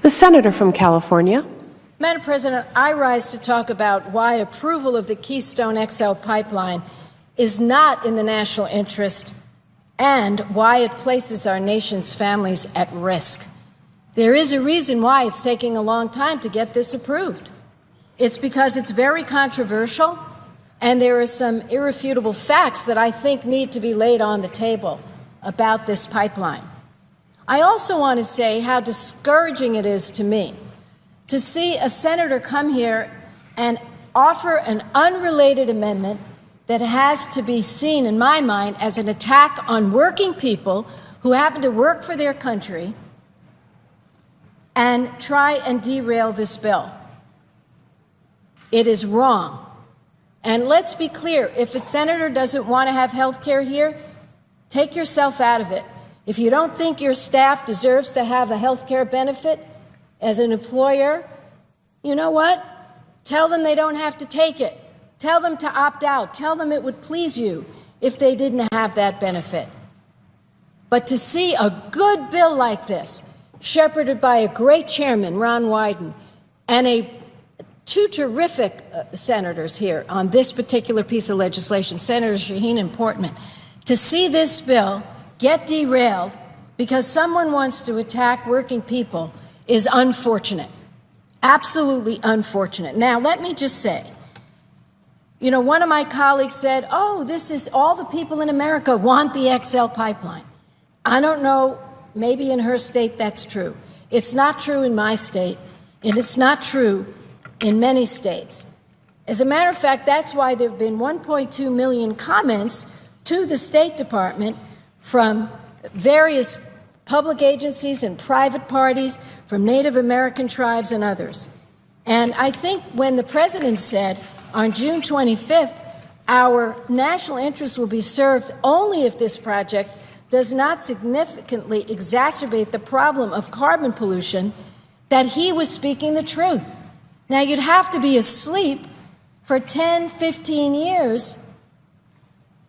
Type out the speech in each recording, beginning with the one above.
The senator from California. Madam President, I rise to talk about why approval of the Keystone XL pipeline is not in the national interest and why it places our nation's families at risk. There is a reason why it's taking a long time to get this approved. It's because it's very controversial, and there are some irrefutable facts that I think need to be laid on the table about this pipeline. I also want to say how discouraging it is to me to see a senator come here and offer an unrelated amendment that has to be seen, in my mind, as an attack on working people who happen to work for their country and try and derail this bill. It is wrong. And let's be clear, if a senator doesn't want to have health care here, take yourself out of it. If you don't think your staff deserves to have a health care benefit as an employer, you know what? Tell them they don't have to take it. Tell them to opt out. Tell them it would please you if they didn't have that benefit. But to see a good bill like this, shepherded by a great chairman, Ron Wyden, and two terrific senators here on this particular piece of legislation, Senators Shaheen and Portman, to see this bill get derailed because someone wants to attack working people is unfortunate, absolutely unfortunate. Now, let me just say, one of my colleagues said, this is all the people in America want the XL pipeline. I don't know, maybe in her state that's true. It's not true in my state, and it's not true in many states. As a matter of fact, that's why there have been 1.2 million comments to the State Department from various public agencies and private parties, from Native American tribes and others. And I think when the president said on June 25th, our national interest will be served only if this project does not significantly exacerbate the problem of carbon pollution, that he was speaking the truth. Now, you'd have to be asleep for 10, 15 years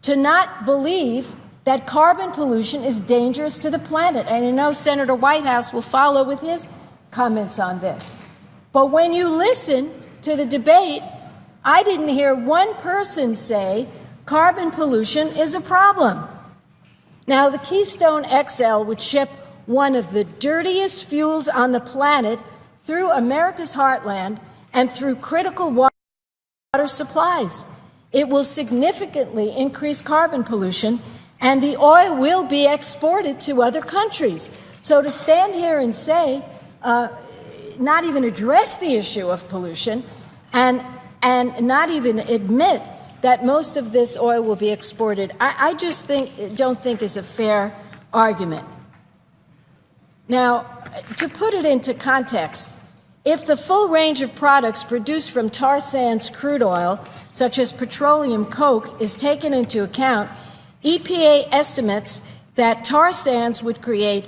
to not believe that carbon pollution is dangerous to the planet. And Senator Whitehouse will follow with his comments on this. But when you listen to the debate, I didn't hear one person say carbon pollution is a problem. Now, the Keystone XL would ship one of the dirtiest fuels on the planet through America's heartland and through critical water supplies. It will significantly increase carbon pollution, and the oil will be exported to other countries. So to stand here and say, not even address the issue of pollution and not even admit that most of this oil will be exported, I just don't think is a fair argument. Now, to put it into context, if the full range of products produced from tar sands crude oil, such as petroleum coke, is taken into account, EPA estimates that tar sands would create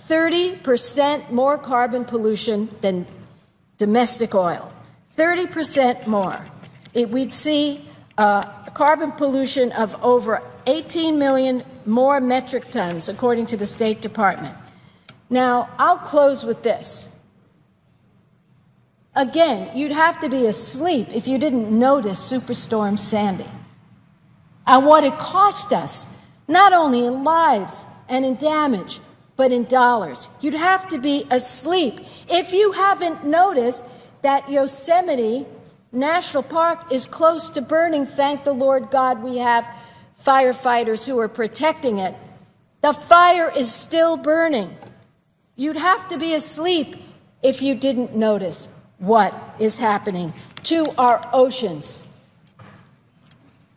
30% more carbon pollution than domestic oil. 30% more. We'd see carbon pollution of over 18 million more metric tons, according to the State Department. Now, I'll close with this. Again, you'd have to be asleep if you didn't notice Superstorm Sandy and what it cost us, not only in lives and in damage, but in dollars. You'd have to be asleep if you haven't noticed that Yosemite National Park is close to burning. Thank the Lord God we have firefighters who are protecting it. The fire is still burning. You'd have to be asleep if you didn't notice what is happening to our oceans,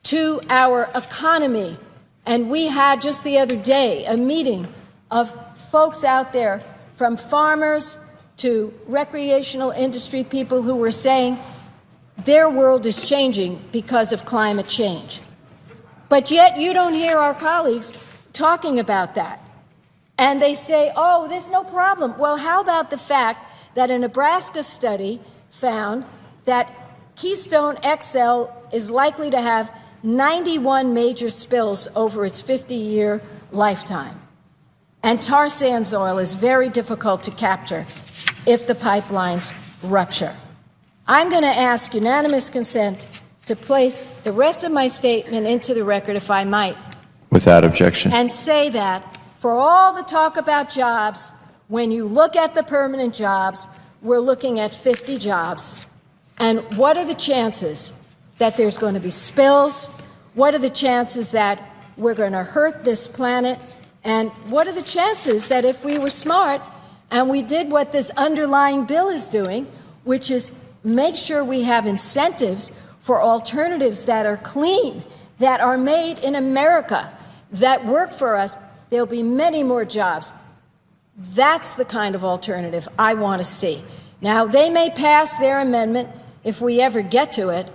to our economy. And we had just the other day a meeting of folks out there, from farmers to recreational industry people, who were saying their world is changing because of climate change. But yet you don't hear our colleagues talking about that. And they say, there's no problem. Well, how about the fact that a Nebraska study found that Keystone XL is likely to have 91 major spills over its 50-year lifetime. And tar sands oil is very difficult to capture. if the pipelines rupture. I'm going to ask unanimous consent to place the rest of my statement into the record, if I might. Without objection. And say that for all the talk about jobs, when you look at the permanent jobs, we're looking at 50 jobs. And what are the chances that there's going to be spills? What are the chances that we're going to hurt this planet? And what are the chances that if we were smart and we did what this underlying bill is doing, which is make sure we have incentives for alternatives that are clean, that are made in America, that work for us, there'll be many more jobs. That's the kind of alternative I want to see. Now, they may pass their amendment if we ever get to it,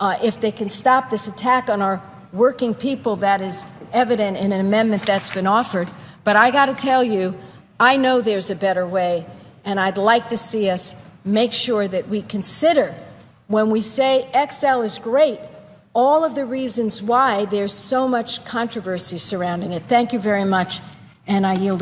if they can stop this attack on our working people that is evident in an amendment that's been offered. But I got to tell you, I know there's a better way, and I'd like to see us make sure that we consider, when we say XL is great, all of the reasons why there's so much controversy surrounding it. Thank you very much, and I yield.